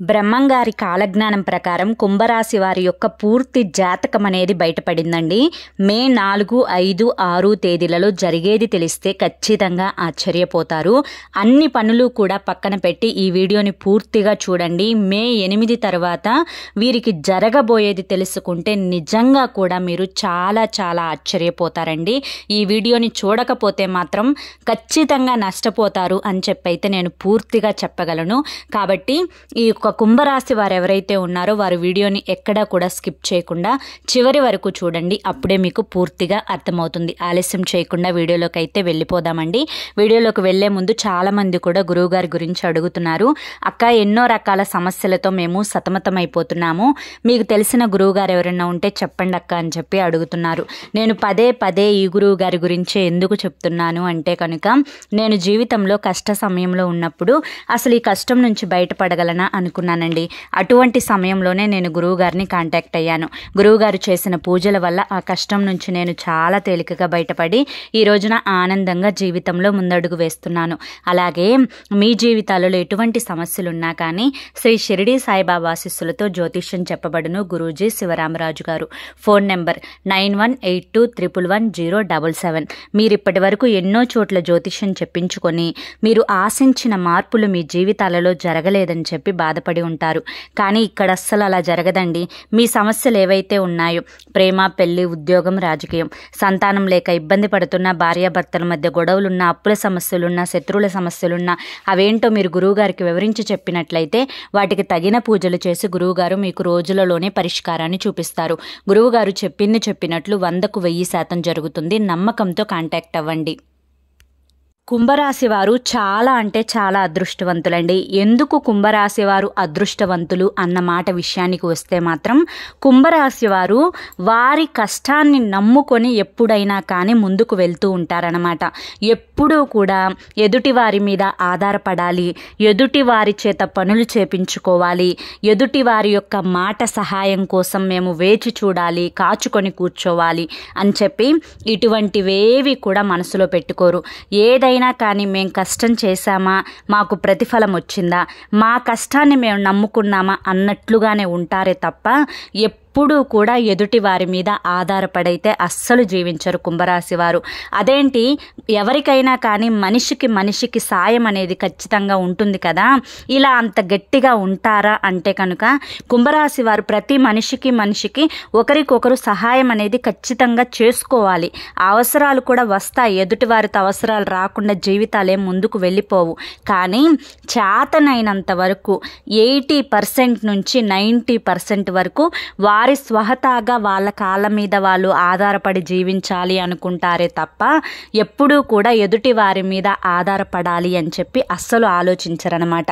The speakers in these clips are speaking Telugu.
బ్రహ్మంగారి కాలజ్ఞానం ప్రకారం కుంభరాశి వారి యొక్క పూర్తి జాతకం అనేది బయటపడిందండి. మే 4, 5, 6 తేదీలలో జరిగేది తెలిస్తే ఖచ్చితంగా ఆశ్చర్యపోతారు. అన్ని పనులు కూడా పక్కన పెట్టి ఈ వీడియోని పూర్తిగా చూడండి. మే 8 తర్వాత వీరికి జరగబోయేది తెలుసుకుంటే నిజంగా కూడా మీరు చాలా చాలా ఆశ్చర్యపోతారండి. ఈ వీడియోని చూడకపోతే మాత్రం ఖచ్చితంగా నష్టపోతారు అని చెప్పైతే నేను పూర్తిగా చెప్పగలను. కాబట్టి ఈ కుంభరాశి వారు ఎవరైతే ఉన్నారో వారు వీడియోని ఎక్కడా కూడా స్కిప్ చేయకుండా చివరి వరకు చూడండి. అప్పుడే మీకు పూర్తిగా అర్థమవుతుంది. ఆలస్యం చేయకుండా వీడియోలోకి అయితే వెళ్ళిపోదామండి. వీడియోలోకి వెళ్లే ముందు చాలా మంది కూడా గురువుగారి గురించి అడుగుతున్నారు. అక్క, ఎన్నో రకాల సమస్యలతో మేము సతమతమైపోతున్నాము, మీకు తెలిసిన గురువుగారు ఎవరైనా ఉంటే చెప్పండి అక్క అని చెప్పి అడుగుతున్నారు. నేను పదే పదే ఈ గురువు గారి గురించే ఎందుకు చెప్తున్నాను అంటే కనుక, నేను జీవితంలో కష్ట సమయంలో ఉన్నప్పుడు అసలు ఈ కష్టం నుంచి బయటపడగలనా అనుకున్నానండి. అటువంటి సమయంలోనే నేను గురువుగారిని కాంటాక్ట్ అయ్యాను. గురువుగారు చేసిన పూజల వల్ల ఆ కష్టం నుంచి నేను చాలా తేలికగా బయటపడి ఈ రోజున ఆనందంగా జీవితంలో ముందడుగు వేస్తున్నాను. అలాగే మీ జీవితాలలో ఎటువంటి సమస్యలున్నా కానీ శ్రీ షిరిడి సాయిబాబా ఆశీస్సులతో జ్యోతిష్యం చెప్పబడును. గురూజీ శివరామరాజు గారు. Phone number 9182111077. మీరు ఇప్పటి వరకు ఎన్నో చోట్ల జ్యోతిష్యం చెప్పించుకొని మీరు ఆశించిన మార్పులు మీ జీవితాలలో జరగలేదని చెప్పి బాధపడి ఉంటారు. కానీ ఇక్కడ అస్సలు అలా జరగదండి. మీ సమస్యలు ఏవైతే ఉన్నాయో, ప్రేమ, పెళ్లి, ఉద్యోగం, రాజకీయం, సంతానం లేక ఇబ్బంది పడుతున్న భార్యాభర్తల మధ్య గొడవలున్నా, అప్పుల సమస్యలున్నా, శత్రువుల సమస్యలున్నా అవేంటో మీరు గురువుగారికి వివరించి చెప్పినట్లయితే వాటికి తగిన పూజలు చేసి గురువుగారు మీకు రోజులలోనే పరిష్కారాన్ని చూపిస్తారు. గురువుగారు చెప్పింది చెప్పినట్లు 100కు 1000% జరుగుతుంది. నమ్మకంతో కాంటాక్ట్ అవ్వండి. కుంభరాశి వారు చాలా అంటే చాలా అదృష్టవంతులండి. ఎందుకు కుంభరాశి వారు అదృష్టవంతులు అన్న మాట విషయానికి వస్తే మాత్రం, కుంభరాశి వారు వారి కష్టాన్ని నమ్ముకొని ఎప్పుడైనా కానీ ముందుకు వెళ్తూ ఉంటారనమాట. ఎప్పుడూ కూడా ఎదుటి వారి మీద ఆధారపడాలి, ఎదుటి వారి చేత పనులు చేపించుకోవాలి, ఎదుటి వారి యొక్క మాట సహాయం కోసం మేము వేచి చూడాలి, కాచుకొని కూర్చోవాలి అని చెప్పి ఇటువంటివేవి కూడా మనసులో పెట్టుకోరు. ఏదైనా కానీ మేము కష్టం చేశామా, మాకు ప్రతిఫలం వచ్చిందా, మా కష్టాన్ని మేము నమ్ముకున్నామా అన్నట్లుగానే ఉంటారే తప్ప ఎప్పుడూ కూడా ఎదుటి వారి మీద ఆధారపడైతే అస్సలు జీవించరు కుంభరాశి వారు. అదేంటి, ఎవరికైనా కానీ మనిషికి సాయం అనేది ఖచ్చితంగా ఉంటుంది కదా, ఇలా అంత గట్టిగా ఉంటారా అంటే కనుక కుంభరాశి వారు ప్రతి మనిషికి ఒకరికొకరు సహాయం అనేది ఖచ్చితంగా చేసుకోవాలి. అవసరాలు కూడా వస్తాయి. ఎదుటి వారితో అవసరాలు రాకుండా జీవితాలే ముందుకు వెళ్ళిపోవు. కానీ చేతనైనంత వరకు 80% నుంచి 90% వరకు వారి స్వహతాగా వాళ్ళ కాళ్ళ మీద వాళ్ళు ఆధారపడి జీవించాలి అనుకుంటారే తప్ప ఎప్పుడూ కూడా ఎదుటి వారి మీద ఆధారపడాలి అని చెప్పి అస్సలు ఆలోచించరనమాట.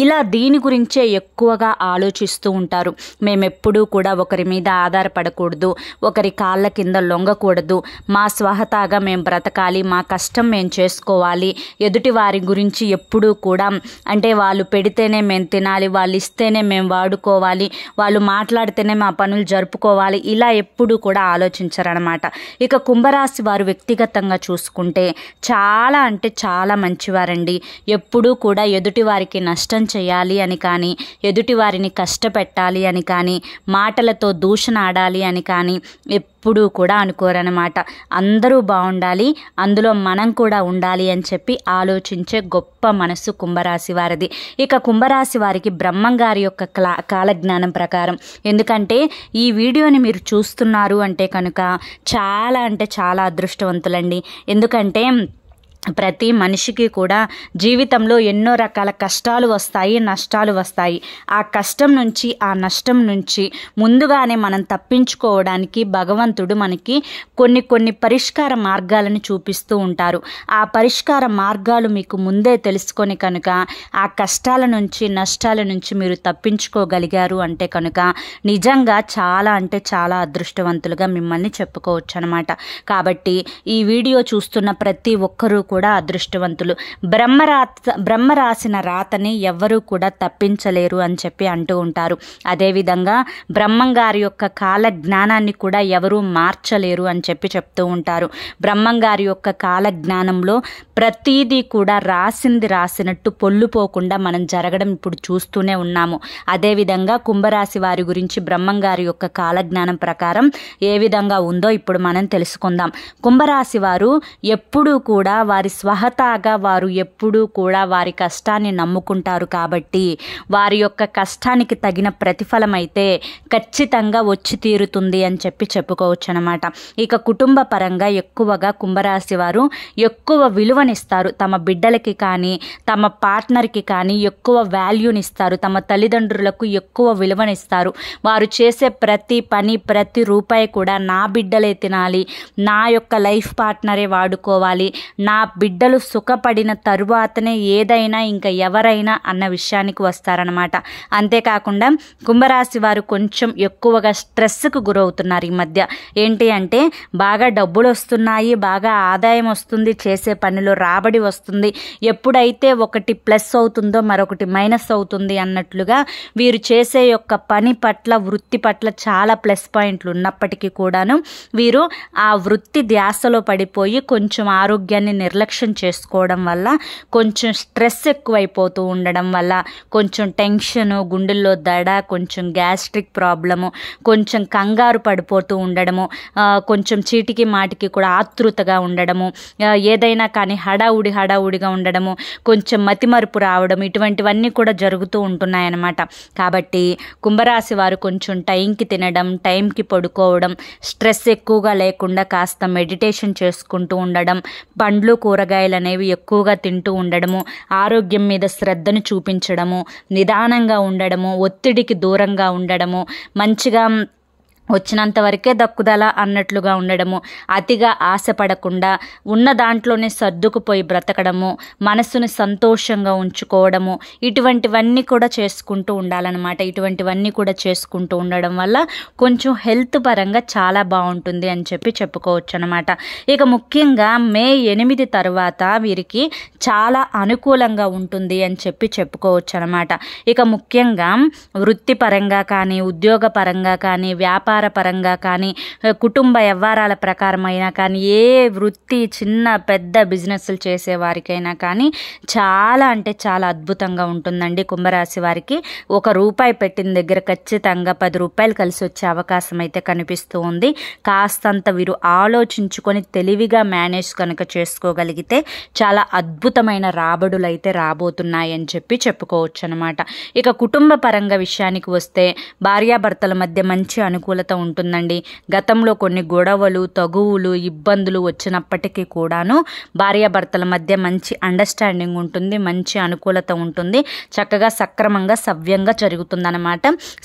ఇలా దీని గురించే ఎక్కువగా ఆలోచిస్తూ ఉంటారు. మేమెప్పుడూ కూడా ఒకరి మీద ఆధారపడకూడదు, ఒకరి కాళ్ళ కింద లొంగకూడదు, మా స్వహతాగా మేము బ్రతకాలి, మా కష్టం మేము చేసుకోవాలి, ఎదుటి వారి గురించి ఎప్పుడూ కూడా అంటే వాళ్ళు పెడితేనే మేము తినాలి, వాళ్ళు ఇస్తేనే మేము వాడుకోవాలి, వాళ్ళు మాట్లాడితేనే మా పనులు జరుపుకోవాలి, ఇలా ఎప్పుడూ కూడా ఆలోచించరనమాట. ఇక కుంభరాశి వారు వ్యక్తిగతంగా చూసుకుంటే చాలా అంటే చాలా మంచివారండి. ఎప్పుడూ కూడా ఎదుటి వారికి నష్టం చేయాలి అని కానీ, ఎదుటి వారిని కష్టపెట్టాలి అని కానీ, మాటలతో దూషణ ఆడాలి అని కానీ ఎప్పుడూ కూడా అనుకోరనమాట. అందరూ బాగుండాలి, అందులో మనం కూడా ఉండాలి అని చెప్పి ఆలోచించే గొప్ప మనసు కుంభరాశి వారిది. ఇక కుంభరాశి వారికి బ్రహ్మంగారి యొక్క కాలజ్ఞానం ప్రకారం, ఎందుకంటే ఈ వీడియోని మీరు చూస్తున్నారు అంటే కనుక చాలా అంటే చాలా అదృష్టవంతులండి. ఎందుకంటే ప్రతి మనిషికి కూడా జీవితంలో ఎన్నో రకాల కష్టాలు వస్తాయి, నష్టాలు వస్తాయి. ఆ కష్టం నుంచి, ఆ నష్టం నుంచి ముందుగానే మనం తప్పించుకోవడానికి భగవంతుడు మనకి కొన్ని పరిష్కార మార్గాలను చూపిస్తూ ఉంటారు. ఆ పరిష్కార మార్గాలు మీకు ముందే తెలుసుకొని కనుక ఆ కష్టాల నుంచి, నష్టాల నుంచి మీరు తప్పించుకోగలిగారు అంటే కనుక నిజంగా చాలా అంటే చాలా అదృష్టవంతులుగా మిమ్మల్ని చెప్పుకోవచ్చు అనమాట. కాబట్టి ఈ వీడియో చూస్తున్న ప్రతి ఒక్కరూ కూడా అదృష్టవంతులు. బ్రహ్మ రాసిన రాతని ఎవ్వరూ కూడా తప్పించలేరు అని చెప్పి అంటూ ఉంటారు. అదేవిధంగా బ్రహ్మంగారి యొక్క కాల జ్ఞానాన్ని కూడా ఎవరూ మార్చలేరు అని చెప్పి చెప్తూ ఉంటారు. బ్రహ్మంగారి యొక్క కాల జ్ఞానంలో ప్రతిదీ కూడా రాసింది రాసినట్టు పొల్లుపోకుండా మనం జరగడం ఇప్పుడు చూస్తూనే ఉన్నాము. అదేవిధంగా కుంభరాశి వారి గురించి బ్రహ్మంగారి యొక్క కాలజ్ఞానం ప్రకారం ఏ విధంగా ఉందో ఇప్పుడు మనం తెలుసుకుందాం. కుంభరాశి వారు ఎప్పుడూ కూడా వారి స్వహతాగా వారు ఎప్పుడూ కూడా వారి కష్టాన్ని నమ్ముకుంటారు కాబట్టి వారి యొక్క కష్టానికి తగిన ప్రతిఫలం అయితే ఖచ్చితంగా వచ్చి తీరుతుంది అని చెప్పుకోవచ్చు అనమాట. ఇక కుటుంబ పరంగా ఎక్కువగా కుంభరాశి వారు ఎక్కువ విలువనిస్తారు. తమ బిడ్డలకి కానీ తమ పార్ట్నర్కి కానీ ఎక్కువ వాల్యూనిస్తారు. తమ తల్లిదండ్రులకు ఎక్కువ విలువనిస్తారు. వారు చేసే ప్రతి పని ప్రతి రూపాయి కూడా నా బిడ్డలే తినాలి, నా యొక్క లైఫ్ పార్ట్నరే వాడుకోవాలి, నా బిడ్డలు సుఖపడిన తరువాతనే ఏదైనా ఇంకా ఎవరైనా అన్న విషయానికి వస్తారనమాట. అంతేకాకుండా కుంభరాశి వారు కొంచెం ఎక్కువగా స్ట్రెస్కు గురవుతున్నారు ఈ మధ్య. ఏంటి అంటే బాగా డబ్బులు వస్తున్నాయి, బాగా ఆదాయం వస్తుంది, చేసే పనిలో రాబడి వస్తుంది, ఎప్పుడైతే ఒకటి ప్లస్ అవుతుందో మరొకటి మైనస్ అవుతుంది అన్నట్లుగా వీరు చేసే యొక్క పని పట్ల వృత్తి పట్ల చాలా ప్లస్ పాయింట్లు ఉన్నప్పటికీ కూడాను వీరు ఆ వృత్తి ధ్యాసలో పడిపోయి కొంచెం ఆరోగ్యాన్ని నిర్లక్ష్యం చేసుకోవడం వల్ల, కొంచెం స్ట్రెస్ ఎక్కువైపోతూ ఉండడం వల్ల, కొంచెం టెన్షను, గుండెల్లో దడ, కొంచెం గ్యాస్ట్రిక్ ప్రాబ్లము, కొంచెం కంగారు పడిపోతూ ఉండడము, కొంచెం చీటికి మాటికి కూడా ఆతృతగా ఉండడము, ఏదైనా కానీ హడావుడిగా ఉండడము, కొంచెం మతిమరుపు రావడం, ఇటువంటివన్నీ కూడా జరుగుతూ ఉంటున్నాయన్నమాట. కాబట్టి కుంభరాశి వారు కొంచెం టైంకి తినడం, టైంకి పడుకోవడం, స్ట్రెస్ ఎక్కువగా లేకుండా కాస్త మెడిటేషన్ చేసుకుంటూ ఉండడం, పండ్లు కూరగాయలు అనేవి ఎక్కువగా తింటూ ఉండడము, ఆరోగ్యం మీద శ్రద్ధను చూపించడము, నిదానంగా ఉండడము, ఒత్తిడికి దూరంగా ఉండడము, మంచిగా వచ్చినంత వరకే దక్కుదల అన్నట్లుగా ఉండడము, అతిగా ఆశపడకుండా ఉన్న దాంట్లోనే సర్దుకుపోయి బ్రతకడము, మనసుని సంతోషంగా ఉంచుకోవడము, ఇటువంటివన్నీ కూడా చేసుకుంటూ ఉండాలన్నమాట. ఇటువంటివన్నీ కూడా చేసుకుంటూ ఉండడం వల్ల కొంచెం హెల్త్ పరంగా చాలా బాగుంటుంది అని చెప్పుకోవచ్చు అనమాట. ఇక ముఖ్యంగా మే 8 తర్వాత వీరికి చాలా అనుకూలంగా ఉంటుంది అని చెప్పుకోవచ్చు అనమాట. ఇక ముఖ్యంగా వృత్తిపరంగా కానీ ఉద్యోగ పరంగా కానీ వ్యాపార పరంగా కానీ కుటుంబ వ్యవహారాల ప్రకారమైనా కానీ ఏ వృత్తి చిన్న పెద్ద బిజినెస్లు చేసే వారికైనా కానీ చాలా అంటే చాలా అద్భుతంగా ఉంటుందండి. కుంభరాశి వారికి ₹1 పెట్టిన దగ్గర ఖచ్చితంగా ₹10 కలిసి వచ్చే అవకాశం అయితే కనిపిస్తూ ఉంది. కాస్తంత వీరు ఆలోచించుకొని తెలివిగా మేనేజ్ కనుక చేసుకోగలిగితే చాలా అద్భుతమైన రాబడులు అయితే రాబోతున్నాయి అని చెప్పుకోవచ్చు అనమాట. ఇక కుటుంబ పరంగా విషయానికి వస్తే భార్యాభర్తల మధ్య మంచి అనుకూలత ఉంటుందండి. గతంలో కొన్ని గొడవలు, తగువులు, ఇబ్బందులు వచ్చినప్పటికీ కూడాను భార్యాభర్తల మధ్య మంచి అండర్స్టాండింగ్ ఉంటుంది, మంచి అనుకూలత ఉంటుంది, చక్కగా సక్రమంగా సవ్యంగా జరుగుతుందన్నమాట.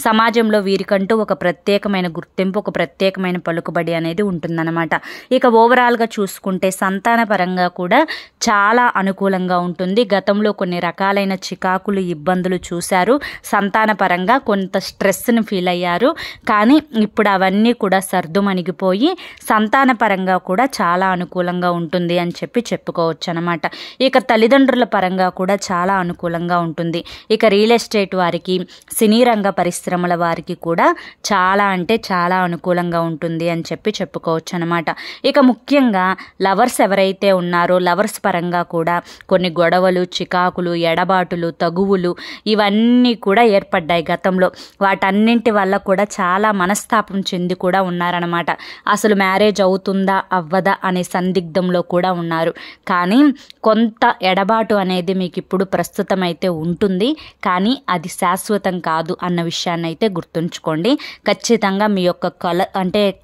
సమాజంలో వీరికంటూ ఒక ప్రత్యేకమైన గుర్తింపు, ఒక ప్రత్యేకమైన పలుకుబడి అనేది ఉంటుందన్నమాట. ఇక ఓవరాల్గా చూసుకుంటే సంతాన పరంగా కూడా చాలా అనుకూలంగా ఉంటుంది. గతంలో కొన్ని రకాలైన చికాకులు, ఇబ్బందులు చూశారు, సంతాన పరంగా కొంత స్ట్రెస్ని ఫీల్ అయ్యారు. కానీ ఇప్పుడు అవన్నీ కూడా సర్దుమణిగిపోయి సంతాన పరంగా కూడా చాలా అనుకూలంగా ఉంటుంది అని చెప్పుకోవచ్చు అనమాట. ఇక తల్లిదండ్రుల పరంగా కూడా చాలా అనుకూలంగా ఉంటుంది. ఇక రియల్ ఎస్టేట్ వారికి, సినీ రంగ పరిశ్రమల వారికి కూడా చాలా అంటే చాలా అనుకూలంగా ఉంటుంది అని చెప్పుకోవచ్చు అనమాట. ఇక ముఖ్యంగా లవర్స్ ఎవరైతే ఉన్నారో లవర్స్ పరంగా కూడా కొన్ని గొడవలు, చికాకులు, ఎడబాటులు, తగువులు ఇవన్నీ కూడా ఏర్పడ్డాయి గతంలో. వాటన్నింటి వల్ల కూడా చాలా మనస్తాపం చెంది కూడా ఉన్నారనమాట. అసలు మ్యారేజ్ అవుతుందా అవ్వదా అనే సందిగ్ధంలో కూడా ఉన్నారు. కానీ కొంత ఎడబాటు అనేది మీకు ఇప్పుడు ప్రస్తుతం అయితే ఉంటుంది, కానీ అది శాశ్వతం కాదు అన్న విషయాన్ని అయితే గుర్తుంచుకోండి. ఖచ్చితంగా మీ యొక్క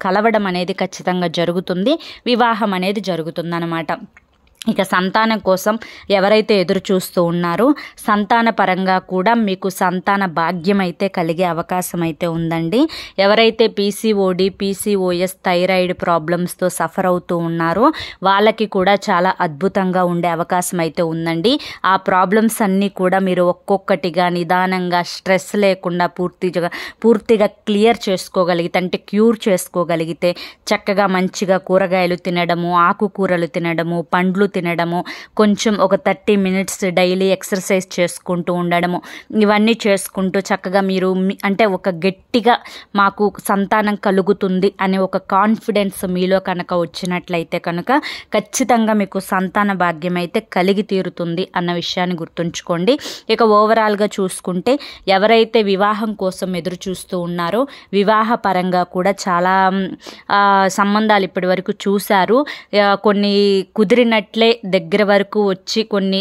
కలవడం అనేది ఖచ్చితంగా జరుగుతుంది, వివాహం అనేది జరుగుతుందన్నమాట. ఇక సంతానం కోసం ఎవరైతే ఎదురు చూస్తూ ఉన్నారో సంతాన పరంగా కూడా మీకు సంతాన భాగ్యం అయితే కలిగే అవకాశం అయితే ఉందండి. ఎవరైతే PCOS థైరాయిడ్ ప్రాబ్లమ్స్తో సఫర్ అవుతూ ఉన్నారో వాళ్ళకి కూడా చాలా అద్భుతంగా ఉండే అవకాశం అయితే ఉందండి. ఆ ప్రాబ్లమ్స్ అన్నీ కూడా మీరు ఒక్కొక్కటిగా నిదానంగా స్ట్రెస్ లేకుండా పూర్తిగా క్లియర్ చేసుకోగలిగితే, అంటే క్యూర్ చేసుకోగలిగితే, చక్కగా మంచిగా కూరగాయలు తినడము, ఆకుకూరలు తినడము, పండ్లు తినడము, కొంచెం ఒక 30 మినిట్స్ డైలీ ఎక్సర్సైజ్ చేసుకుంటూ ఉండడము, ఇవన్నీ చేసుకుంటూ చక్కగా మీరు అంటే ఒక గట్టిగా మాకు సంతానం కలుగుతుంది అనే ఒక కాన్ఫిడెన్స్ మీలో కనుక వచ్చినట్లయితే కనుక ఖచ్చితంగా మీకు సంతాన భాగ్యం అయితే కలిగి తీరుతుంది అన్న విషయాన్ని గుర్తుంచుకోండి. ఇక ఓవరాల్గా చూసుకుంటే ఎవరైతే వివాహం కోసం ఎదురు చూస్తూ ఉన్నారో వివాహ పరంగా కూడా చాలా సంబంధాలు ఇప్పటి వరకు చూశారు. కొన్ని కుదిరినట్లే దగ్గర వరకు వచ్చి కొన్ని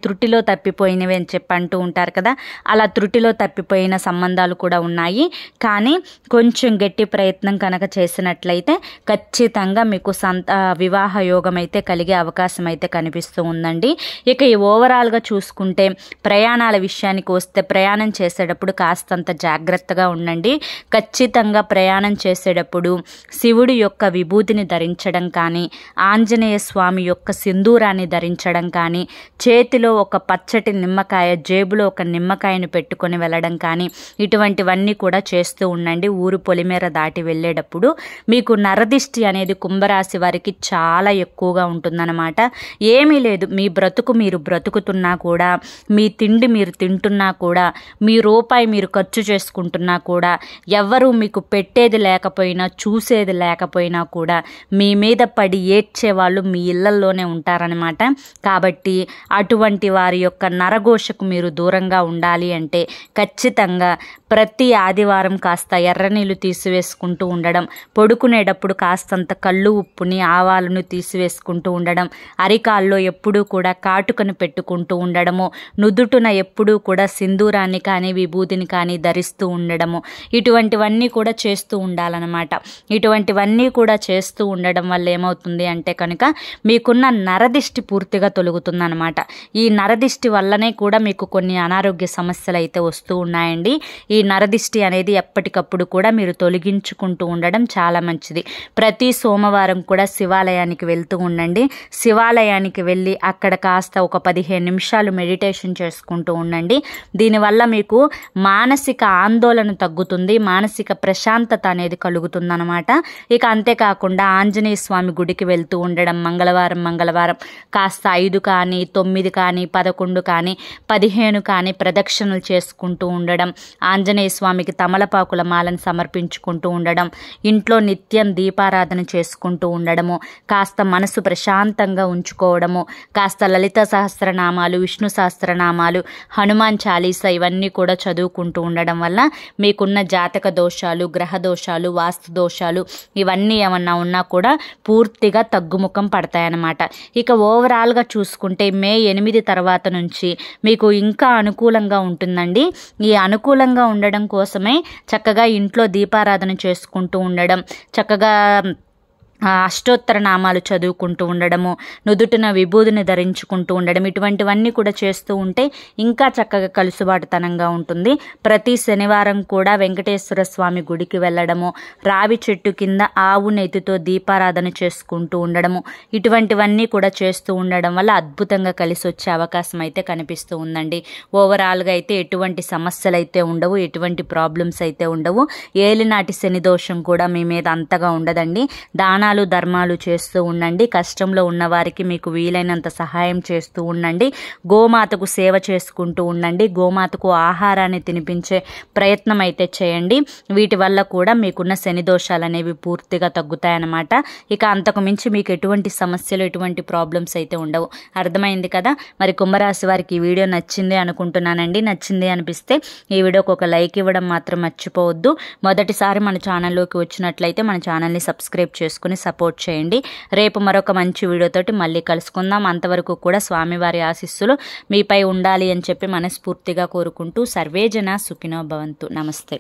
త్రుటిలో తప్పిపోయినవి అని చెప్పి అంటూ ఉంటారు కదా, అలా త్రుటిలో తప్పిపోయిన సంబంధాలు కూడా ఉన్నాయి. కానీ కొంచెం గట్టి ప్రయత్నం కనుక చేసినట్లయితే ఖచ్చితంగా మీకు వివాహ యోగం అయితే కలిగే అవకాశం అయితే కనిపిస్తూ ఉందండి. ఇక ఈ ఓవరాల్గా చూసుకుంటే ప్రయాణాల విషయానికి వస్తే ప్రయాణం చేసేటప్పుడు కాస్తంత జాగ్రత్తగా ఉండండి. ఖచ్చితంగా ప్రయాణం చేసేటప్పుడు శివుడి యొక్క విభూతిని ధరించడం కానీ, ఆంజనేయ స్వామి యొక్క సింధూరాన్ని ధరించడం కానీ, చేతిలో ఒక పచ్చటి నిమ్మకాయ, జేబులో ఒక నిమ్మకాయను పెట్టుకొని వెళ్ళడం కానీ ఇటువంటివన్నీ కూడా చేస్తూ ఉండండి. ఊరు పొలిమేర దాటి వెళ్ళేటప్పుడు మీకు నరదిష్టి అనేది కుంభరాశి వారికి చాలా ఎక్కువగా ఉంటుందన్నమాట. ఏమీ లేదు, మీ బ్రతుకు మీరు బ్రతుకుతున్నా కూడా, మీ తిండి మీరు తింటున్నా కూడా, మీ రూపాయి మీరు ఖర్చు చేసుకుంటున్నా కూడా, ఎవ్వరూ మీకు పెట్టేది లేకపోయినా చూసేది లేకపోయినా కూడా మీ మీద పడి ఏడ్చే వాళ్ళు మీ ఇళ్లల్లోనే ఉంటారనమాట. కాబట్టి అటువంటి వారి యొక్క నరఘోషకు మీరు దూరంగా ఉండాలి అంటే ఖచ్చితంగా ప్రతి ఆదివారం కాస్త ఎర్రనీళ్ళు తీసివేసుకుంటూ ఉండడం, పడుకునేటప్పుడు కాస్తంత కళ్ళు ఉప్పుని ఆవాలను తీసివేసుకుంటూ ఉండడం, అరికాల్లో ఎప్పుడూ కూడా కాటుకను పెట్టుకుంటూ ఉండడము, నుదుటున ఎప్పుడూ కూడా సింధూరాన్ని కానీ విభూతిని కానీ ధరిస్తూ ఉండడము, ఇటువంటివన్నీ కూడా చేస్తూ ఉండాలన్నమాట. ఇటువంటివన్నీ కూడా చేస్తూ ఉండడం వల్ల ఏమవుతుంది అంటే కనుక మీకున్న నరదిష్టి పూర్తిగా తొలగుతుందన్నమాట. ఈ నరదిష్టి వల్లనే కూడా మీకు కొన్ని అనారోగ్య సమస్యలు అయితే వస్తూ ఉన్నాయండి. ఈ నరదిష్టి అనేది ఎప్పటికప్పుడు కూడా మీరు తొలగించుకుంటూ ఉండడం చాలా మంచిది. ప్రతి సోమవారం కూడా శివాలయానికి వెళ్తూ ఉండండి. శివాలయానికి వెళ్ళి అక్కడ కాస్త ఒక 15 నిమిషాలు మెడిటేషన్ చేసుకుంటూ ఉండండి. దీనివల్ల మీకు మానసిక ఆందోళన తగ్గుతుంది, మానసిక ప్రశాంతత అనేది కలుగుతుందన్నమాట. ఇక అంతేకాకుండా ఆంజనేయ స్వామి గుడికి వెళ్తూ ఉండడం, మంగళవారం కాస్త 5 కానీ 9 కానీ 11 కానీ 15 కానీ ప్రదక్షిణలు చేసుకుంటూ ఉండడం, ఆంజనేయ స్వామికి తమలపాకుల మాలను సమర్పించుకుంటూ ఉండడం, ఇంట్లో నిత్యం దీపారాధన చేసుకుంటూ ఉండడము, కాస్త మనసు ప్రశాంతంగా ఉంచుకోవడము, కాస్త లలిత సహస్రనామాలు, విష్ణు సహస్రనామాలు, హనుమాన్ చాలీసా ఇవన్నీ కూడా చదువుకుంటూ ఉండడం వల్ల మీకున్న జాతక దోషాలు, గ్రహ దోషాలు, వాస్తు దోషాలు ఇవన్నీ ఏమన్నా ఉన్నా కూడా పూర్తిగా తగ్గుముఖం పడతాయన్నమాట. ఇక ఓవరాల్గా చూసుకుంటే మే 8 తర్వాత నుంచి మీకు ఇంకా అనుకూలంగా ఉంటుందండి. ఈ అనుకూలంగా ఉండడం కోసమే చక్కగా ఇంట్లో దీపారాధన చేసుకుంటూ ఉండడం, చక్కగా అష్టోత్తర నామాలు చదువుకుంటూ ఉండడము, నుదుటిన విభూతిని ధరించుకుంటూ ఉండడం, ఇటువంటివన్నీ కూడా చేస్తూ ఉంటే ఇంకా చక్కగా కలుసుబాటుతనంగా ఉంటుంది. ప్రతి శనివారం కూడా వెంకటేశ్వర స్వామి గుడికి వెళ్ళడము, రావి చెట్టు కింద ఆవు నెయ్యితో దీపారాధన చేసుకుంటూ ఉండడము, ఇటువంటివన్నీ కూడా చేస్తూ ఉండడం వల్ల అద్భుతంగా కలిసి వచ్చే అవకాశం అయితే కనిపిస్తూ ఉందండి. ఓవరాల్గా అయితే ఎటువంటి సమస్యలు అయితే ఉండవు, ఎటువంటి ప్రాబ్లమ్స్ అయితే ఉండవు. ఏలినాటి శని దోషం కూడా మీ మీద అంతగా ఉండదండి. దానాలు ధర్మాలు చేస్తూ ఉండండి. కష్టంలో ఉన్న వారికి మీకు వీలైనంత సహాయం చేస్తూ ఉండండి. గోమాతకు సేవ చేసుకుంటూ ఉండండి. గోమాతకు ఆహారాన్ని తినిపించే ప్రయత్నం అయితే చేయండి. వీటి వల్ల కూడా మీకున్న శని దోషాలు అనేవి పూర్తిగా తగ్గుతాయన్నమాట. ఇక అంతకు మించి మీకు ఎటువంటి సమస్యలు, ఎటువంటి ప్రాబ్లమ్స్ అయితే ఉండవు. అర్థమైంది కదా. మరి కుంభరాశి వారికి ఈ వీడియో నచ్చింది అనుకుంటున్నానండి. నచ్చింది అనిపిస్తే ఈ వీడియోకి ఒక లైక్ ఇవ్వడం మాత్రం మర్చిపోవద్దు. మొదటిసారి మన ఛానల్లోకి వచ్చినట్లయితే మన ఛానల్ని సబ్స్క్రైబ్ చేసుకుని సపోర్ట్ చేయండి. రేపు మరొక మంచి వీడియోతోటి మళ్ళీ కలుసుకుందాం. అంతవరకు కూడా స్వామివారి ఆశీస్సులు మీపై ఉండాలి అని చెప్పి మనస్ఫూర్తిగా కోరుకుంటూ సర్వేజన సుఖినో భవంతు. నమస్తే.